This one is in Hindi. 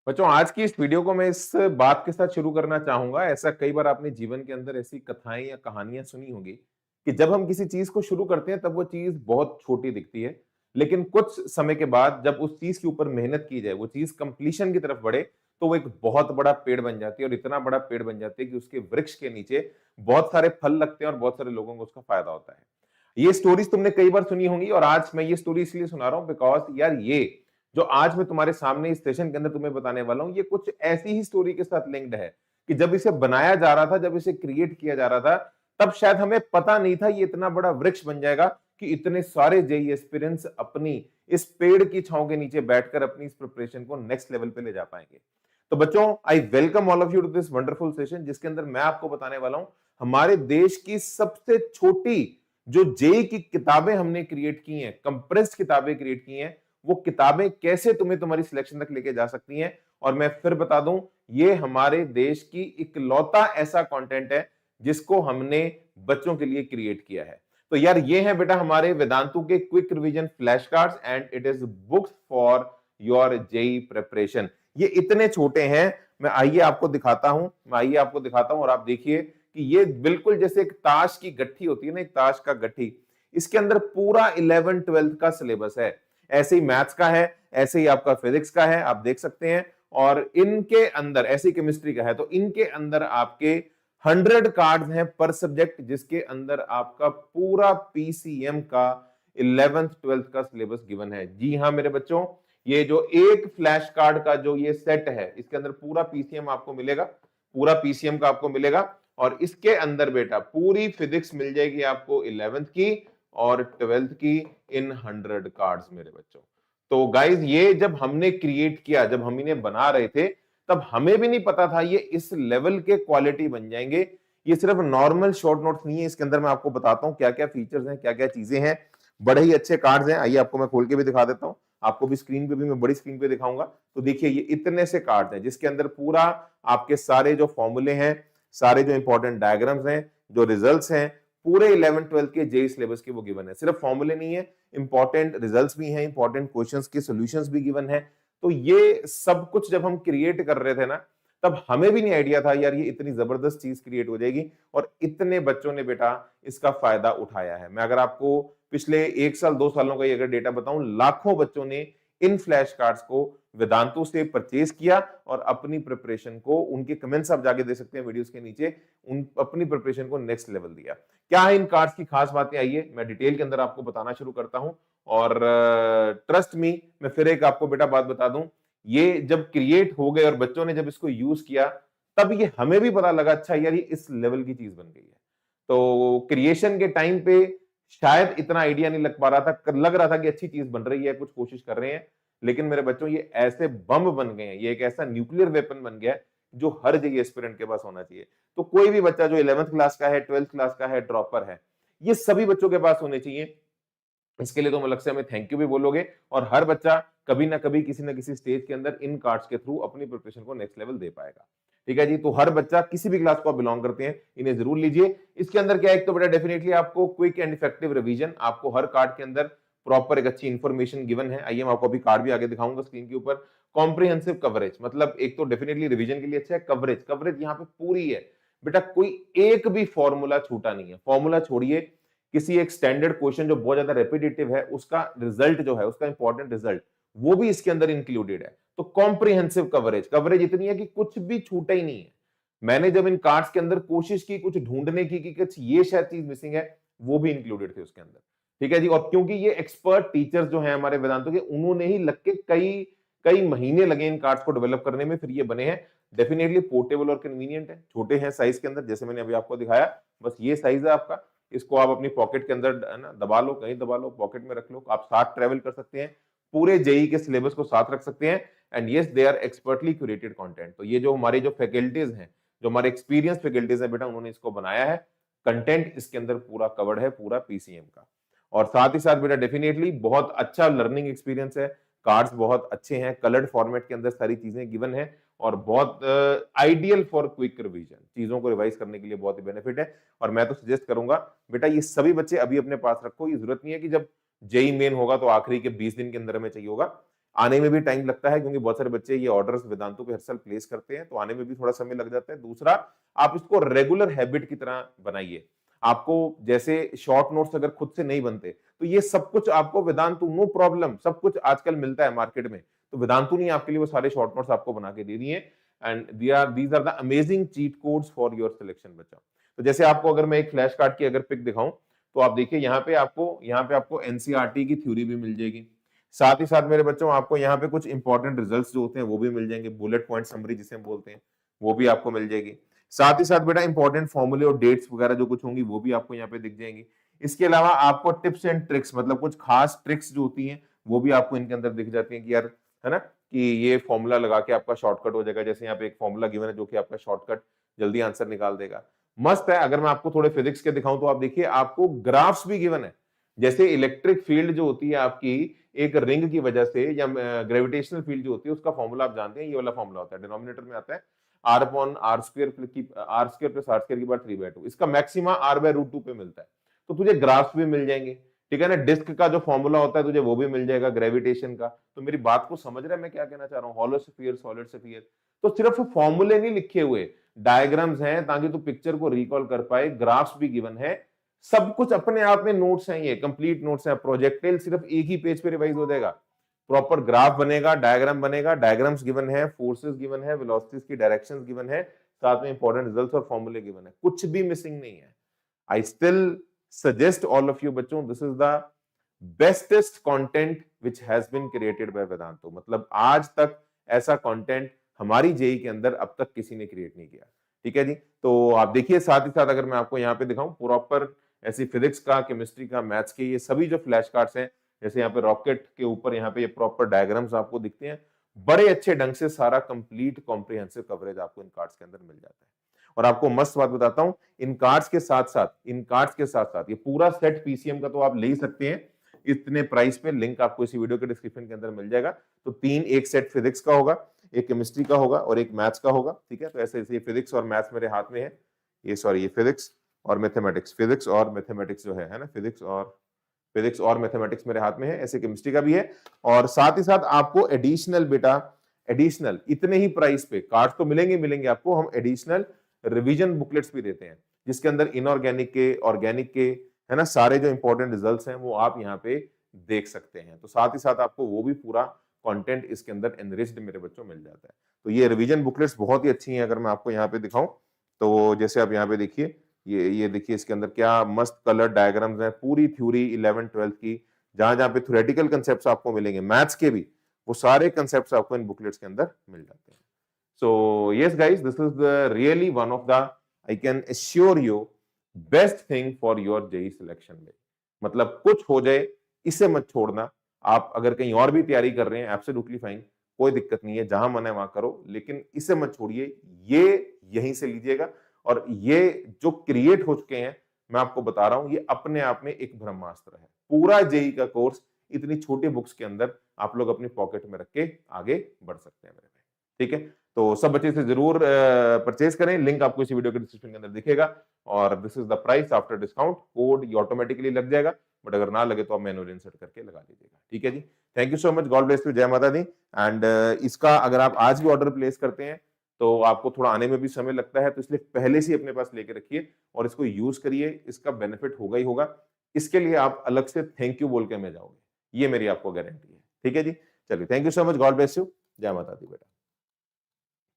बच्चों, आज की इस वीडियो को मैं इस बात के साथ शुरू करना चाहूंगा। ऐसा कई बार आपने जीवन के अंदर ऐसी कथाएं या कहानियां सुनी होंगी कि जब हम किसी चीज को शुरू करते हैं तब वो चीज बहुत छोटी दिखती है, लेकिन कुछ समय के बाद जब उस चीज के ऊपर मेहनत की जाए, वो चीज कंप्लीशन की तरफ बढ़े, तो वो एक बहुत बड़ा पेड़ बन जाती है। और इतना बड़ा पेड़ बन जाती है कि उसके वृक्ष के नीचे बहुत सारे फल लगते हैं और बहुत सारे लोगों को उसका फायदा होता है। ये स्टोरीज तुमने कई बार सुनी होंगी और आज मैं ये स्टोरी इसलिए सुना रहा हूं बिकॉज यार, ये जो आज मैं तुम्हारे सामने इस सेशन के अंदर तुम्हें बताने वाला हूं, ये कुछ ऐसी ही स्टोरी के साथ लिंक्ड है कि जब इसे बनाया जा रहा था, जब इसे क्रिएट किया जा रहा था, तब शायद हमें पता नहीं था ये इतना बड़ा वृक्ष बन जाएगा कि इतने सारे जेई एस्पिरेंट्स अपनी इस पेड़ की छांव के नीचे बैठकर अपनी इस प्रिपरेशन को नेक्स्ट लेवल पे ले जा पाएंगे। तो बच्चों, I welcome all of you to this wonderful session, जिसके अंदर मैं आपको बताने वाला हूं हमारे देश की सबसे छोटी जो जेई की किताबें हमने क्रिएट की हैं, कंप्रेस्ड किताबें क्रिएट की हैं, वो किताबें कैसे तुम्हें तुम्हारी सिलेक्शन तक लेके जा सकती हैं। और मैं फिर बता दूं, ये हमारे देश की इकलौता ऐसा कंटेंट है जिसको हमने बच्चों के लिए क्रिएट किया है। तो यार, ये है बेटा हमारे वेदांतु के quick revision flash cards and it is books for your JEE preparation. ये इतने छोटे हैं, मैं आइए आपको दिखाता हूं, और आप देखिए कि ये बिल्कुल जैसे एक ताश की गट्ठी होती है ना, एक ताश का गट्ठी, इसके अंदर पूरा 11 12th का सिलेबस है। ऐसे ही मैथ्स का है, ऐसे ही आपका फिजिक्स का है, आप देख सकते हैं। और इनके अंदर ऐसी केमिस्ट्री का है, तो इनके अंदर आपके 100 कार्ड्स हैं पर सब्जेक्ट, जिसके अंदर आपका पूरा पीसीएम का 11th 12th का सिलेबस गिवन है। जी हाँ मेरे बच्चों, ये जो एक फ्लैश कार्ड का जो ये सेट है, इसके अंदर पूरा पीसीएम आपको मिलेगा, पूरा पीसीएम का आपको मिलेगा। और इसके अंदर बेटा पूरी फिजिक्स मिल जाएगी आपको 11th की और 12th की इन 100 कार्ड्स मेरे बच्चों। तो गाइज, ये जब हमने क्रिएट किया, जब हम इन्हें बना रहे थे, तब हमें भी नहीं पता था ये इस लेवल के क्वालिटी बन जाएंगे। ये सिर्फ नॉर्मल शॉर्ट नोट्स नहीं है, इसके अंदर मैं आपको बताता हूं क्या क्या फीचर्स हैं, क्या क्या चीजें हैं। बड़े ही अच्छे कार्ड्स हैं, आइए आपको मैं खोल के भी दिखा देता हूं। आपको भी स्क्रीन पे भी मैं बड़ी स्क्रीन पे दिखाऊंगा। तो देखिए, ये इतने से कार्ड्स हैं जिसके अंदर पूरा आपके सारे जो फॉर्मूले हैं, सारे जो इंपॉर्टेंट डायग्राम्स हैं, जो रिजल्ट्स हैं, पूरे 11 12 के जेई सिलेबस के वो गिवन है। सिर्फ फॉर्मूले नहीं है, इंपॉर्टेंट रिजल्ट्स भी हैं, इंपॉर्टेंट क्वेश्चंस के सॉल्यूशंस भी गिवन है। तो ये सब कुछ जब हम क्रिएट कर रहे थे ना, तब हमें भी नहीं आइडिया था यार ये इतनी जबरदस्त चीज क्रिएट हो जाएगी और इतने बच्चों ने बेटा इसका फायदा उठाया है। मैं अगर आपको पिछले 1 साल 2 सालों का अगर डेटा बताऊं, लाखों बच्चों ने इन फ्लैश कार्ड्स को वेदांतों से परचेज किया और अपनी प्रिपरेशन को, उनके कमेंट्स आप जाके दे सकते हैं वीडियोस के नीचे, उन अपनी प्रिपरेशन को नेक्स्ट लेवल दिया। क्या है इन कार्ड्स की खास बातें, आइए मैं डिटेल के अंदर आपको बताना शुरू करता हूं। और ट्रस्ट मी, मैं फिर एक आपको बेटा बात बता दूं, ये जब क्रिएट हो गए और बच्चों ने जब इसको यूज किया, तब ये हमें भी पता लगा अच्छा यार ये इस लेवल की चीज बन गई है। तो क्रिएशन के टाइम पे शायद इतना आइडिया नहीं लग पा रहा था, लग रहा था कि अच्छी चीज बन रही है, कुछ कोशिश कर रहे हैं, लेकिन मेरे बच्चों ये ऐसे बम बन गए हैं, ये एक ऐसा न्यूक्लियर वेपन बन गया है जो हर जगह एस्पिरेंट के पास होना चाहिए। तो कोई भी बच्चा जो 11th क्लास का है, 12th क्लास का है, ड्रॉपर है, ये सभी बच्चों के पास होने चाहिए। इसके लिए तुम अलग से हमें थैंक यू भी बोलोगे। और हर बच्चा कभी ना कभी किसी ना किसी स्टेज के अंदर इन कार्ड्स के थ्रू अपनी प्रिपरेशन को नेक्स्ट लेवल दे पाएगा। ठीक है जी, तो हर बच्चा किसी भी क्लास को आप बिलोंग करते हैं, इन्हें जरूर लीजिए। इसके अंदर क्या है, एक तो बेटा डेफिनेटली आपको क्विक एंड इफेक्टिव रिवीजन, आपको हर कार्ड के अंदर प्रॉपर एक अच्छी इंफॉर्मेशन गिवन है। आइए मैं आपको अभी कार्ड भी आगे दिखाऊंगा स्क्रीन के ऊपर। कॉम्प्रिहेंसिव कवरेज, मतलब एक तो डेफिनेटली रिवीजन के लिए अच्छा है, कवरेज कवरेज यहाँ पे पूरी है बेटा, कोई एक भी फॉर्मूला छूटा नहीं है। फॉर्मूला छोड़िए, किसी एक स्टैंडर्ड क्वेश्चन जो बहुत ज्यादा रेपिटेटिव है, उसका रिजल्ट जो है, उसका इंपॉर्टेंट रिजल्ट, वो भी इसके अंदर इंक्लूडेड है। तो कॉम्प्रिहेंसिव कवरेज, कवरेज इतनी है कि कुछ भी छूटा ही नहीं है। मैंने जब इन कार्ड्स के अंदर कोशिश की कुछ ढूंढने की कि कुछ ये शायद चीज मिसिंग है, वो भी इंक्लूडेड थे उसके अंदर। ठीक है जी, और क्योंकि ये एक्सपर्ट टीचर्स जो हैं हमारे वेदांतों के, उन्होंने ही लग के कई कई महीने लगे इन कार्ड्स को डेवलप करने में, फिर ये बने हैं। डेफिनेटली पोर्टेबल और कन्वीनियंट है, छोटे हैं साइज के अंदर, जैसे मैंने अभी आपको दिखाया, बस ये साइज है आपका। इसको आप अपनी पॉकेट के अंदर है ना दबा लो, कहीं दबा लो, पॉकेट में रख लो, आप साथ ट्रेवल कर सकते हैं, पूरे जेई के सिलेबस को साथ रख सकते हैं। And yes, they are expertly curated content. तो ये जो हमारी जो फैकल्टीज हैं, जो हमारे एक्सपीरियंस फैकल्टीज हैं बेटा, उन्होंने इसको बनाया है। कंटेंट इसके अंदर पूरा कवर्ड है, पूरा पीसीएम का। और साथ ही साथ बेटा डेफिनेटली बहुत अच्छा लर्निंग एक्सपीरियंस है। कार्ड्स बहुत अच्छे हैं, कलर्ड फॉर्मेट के अंदर सारी चीजें गिवन है और बहुत आइडियल फॉर क्विक रिवीजन, चीजों को रिवाइज करने के लिए बहुत ही बेनिफिट है। और मैं तो सजेस्ट करूंगा बेटा, ये सभी बच्चे अभी अपने पास रखो। ये जरूरत नहीं है कि जब जेई मेन होगा तो आखिरी के 20 दिन के अंदर हमें चाहिए होगा। आने में भी टाइम लगता है क्योंकि बहुत सारे बच्चे ये ऑर्डर्स वेदांतु पे हर साल प्लेस करते हैं, तो आने में भी थोड़ा समय लग जाता है। दूसरा, आप इसको रेगुलर हैबिट की तरह बनाइए। आपको जैसे शॉर्ट नोट्स अगर खुद से नहीं बनते, तो ये सब कुछ आपको वेदांतु, नो प्रॉब्लम, सब कुछ आजकल मिलता है मार्केट में। तो वेदांतु ने आपके लिए वो सारे शॉर्ट नोट्स आपको बना के दे दिए, and these are the amazing cheat codes for your selection बच्चा। तो जैसे आपको अगर मैं एक फ्लैश कार्ड की अगर पिक दिखाऊं, तो आप देखिए यहाँ पे आपको एनसीईआरटी की थ्योरी भी मिल जाएगी। साथ ही साथ मेरे बच्चों आपको यहाँ पे कुछ इंपॉर्टेंट रिजल्ट्स जो होते हैं वो भी मिल जाएंगे, बुलेट पॉइंट समरी जिसे हम बोलते हैं, वो भी आपको मिल जाएगी। साथ ही साथ बेटा इंपॉर्टेंट फॉर्मूले और डेट्स वगैरह जो कुछ होंगी वो भी आपको यहाँ पे दिख जाएंगी। इसके अलावा आपको टिप्स एंड ट्रिक्स, मतलब कुछ खास ट्रिक्स जो होती हैं वो भी आपको इनके अंदर दिख जाती हैं कि यार, है ना, कि ये फॉर्मूला लगा के आपका शॉर्टकट हो जाएगा। जैसे यहाँ पे एक फॉर्मूला गिवन है जो कि आपका शॉर्टकट जल्दी आंसर निकाल देगा। मस्त है। अगर मैं आपको थोड़े फिजिक्स के दिखाऊं तो आप देखिए आपको ग्राफ्स भी गिवन है। जैसे इलेक्ट्रिक फील्ड जो होती है आपकी एक रिंग की वजह से, या ग्रेविटेशनल फील्ड जो होती है उसका फॉर्मूला आप जानते हैं, ये वाला फॉर्मूला होता है, डिनोमिनेटर में आता है r upon r square plus r square की पावर 3/2। इसका मैक्सिमा r/√2 पे मिलता है। तो तुझे ग्राफ्स भी मिल जाएंगे, ठीक है ना। डिस्क का जो फॉर्मूला होता है तुझे वो भी मिल जाएगा, ग्रेविटेशन का। तो मेरी बात को समझ रहे हैं मैं क्या कहना चाह रहा हूँ? हॉलो स्फीयर, सॉलिड स्फीयर, तो सिर्फ फॉर्मूले नहीं लिखे हुए, डायग्राम्स हैं ताकि तू पिक्चर को रिकॉल कर पाए, ग्राफ्स भी गिवन है, सब कुछ अपने आप में नोट्स हैं, ये कंप्लीट नोट्स हैं। प्रोजेक्टाइल सिर्फ एक ही पेज पे रिवाइज हो जाएगा, प्रॉपर ग्राफ बनेगा, डायग्राम बनेगा, डायग्राम्स गिवन है, फोर्सेस गिवन है, वेलोसिटीज की डायरेक्शंस गिवन है, साथ में इंपॉर्टेंट रिजल्ट्स और फॉर्मूले गिवन है, कुछ भी मिसिंग नहीं है। I still suggest all of you बच्चों, this is the bestest content which has been created by Vedantu. मतलब आज तक ऐसा कंटेंट हमारी जेई के अंदर अब तक किसी ने क्रिएट नहीं किया, ठीक है जी। तो आप देखिए, साथ ही साथ अगर मैं आपको यहाँ पे दिखाऊं प्रॉपर ऐसी फिजिक्स का, केमिस्ट्री का, मैथ्स के ये सभी जो फ्लैश कार्ड्स हैं, जैसे यहाँ पे रॉकेट के ऊपर यहाँ पे ये प्रॉपर डायग्राम्स आपको दिखते हैं, बड़े अच्छे ढंग से सारा कंप्लीट कॉम्प्रिहेंसिव कवरेज आपको इन कार्ड्स के अंदर मिल जाता है। और आपको मस्त बात बताता हूं, इन कार्ड्स के साथ साथ ये पूरा सेट पीसीएम का तो आप ले ही सकते हैं इतने प्राइस पे। लिंक आपको इसी वीडियो के डिस्क्रिप्शन के अंदर मिल जाएगा। तो तीन, एक सेट फिजिक्स का होगा, एक केमिस्ट्री का होगा और एक मैथ्स का होगा, ठीक है। तो ऐसे ऐसे फिजिक्स और मैथ्स मेरे हाथ में है, ये सॉरी ये फिजिक्स और मैथमेटिक्स जो है ना, फिजिक्स और मैथमेटिक्स मेरे हाथ में है, ऐसे केमिस्ट्री का भी है। और साथ ही साथ आपको एडिशनल बेटा, एडिशनल इतने ही प्राइस पे कार्ड्स तो मिलेंगे आपको, हम एडिशनल रिवीजन बुकलेट्स भी देते हैं जिसके अंदर इनऑर्गेनिक के, ऑर्गेनिक के, है ना, सारे जो इंपॉर्टेंट रिजल्ट्स हैं वो आप यहाँ पे देख सकते हैं। तो साथ ही साथ आपको वो भी पूरा कंटेंट इसके अंदर एनरिच्ड मेरे बच्चों मिल जाता है। तो ये रिवीजन बुकलेट्स बहुत ही अच्छी हैं। अगर मैं आपको यहाँ पे दिखाऊं तो जैसे आप यहाँ पे देखिए, ये देखिए इसके अंदर क्या मस्त कलर डायग्राम्स हैं, पूरी थ्योरी 11th 12th की, जहां जहां पे थ्योरेटिकल कंसेप्ट्स आपको मिलेंगे, मैथ्स के भी, वो सारे कंसेप्ट्स आपको इन बुकलेट्स के अंदर मिल जाते हैं। So yes guys, this is the really one of the, I can assure you, best thing for your JEE selection में। मतलब कुछ हो जाए इसे मत छोड़ना। आप अगर कहीं और भी तैयारी कर रहे हैं, एब्सोल्युटली फाइन, कोई दिक्कत नहीं है, जहां मन है वहां करो, लेकिन इसे मत छोड़िए, ये यहीं से लीजिएगा। और ये जो क्रिएट हो चुके हैं, मैं आपको बता रहा हूं, ये अपने आप में एक ब्रह्मास्त्र है। पूरा जेई का कोर्स इतनी छोटी बुक्स के अंदर आप लोग अपनी पॉकेट में रख के आगे बढ़ सकते हैं मेरे भाई, ठीक है। तो सब बच्चे से जरूर परचेज करें, लिंक आपको इसी वीडियो के डिस्क्रिप्शन के अंदर दिखेगा। और this is the price after discount, code ये ऑटोमेटिकली लग जाएगा, बट अगर ना लगे तो आप मैनुअली इंसर्ट करके लगा लीजिएगा, ठीक है जी। Thank you so much, god bless you, जय माता दी। एंड इसका अगर आप आज भी ऑर्डर प्लेस करते हैं तो आपको थोड़ा आने में भी समय लगता है, तो इसलिए पहले से अपने पास लेके रखिए और इसको यूज करिए, इसका बेनिफिट होगा ही होगा। इसके लिए आप अलग से थैंक यू बोल के में जाओगे, ये मेरी आपको गारंटी है, ठीक है जी। चलिए, thank you so much, god bless you, जय माता दी बेटा।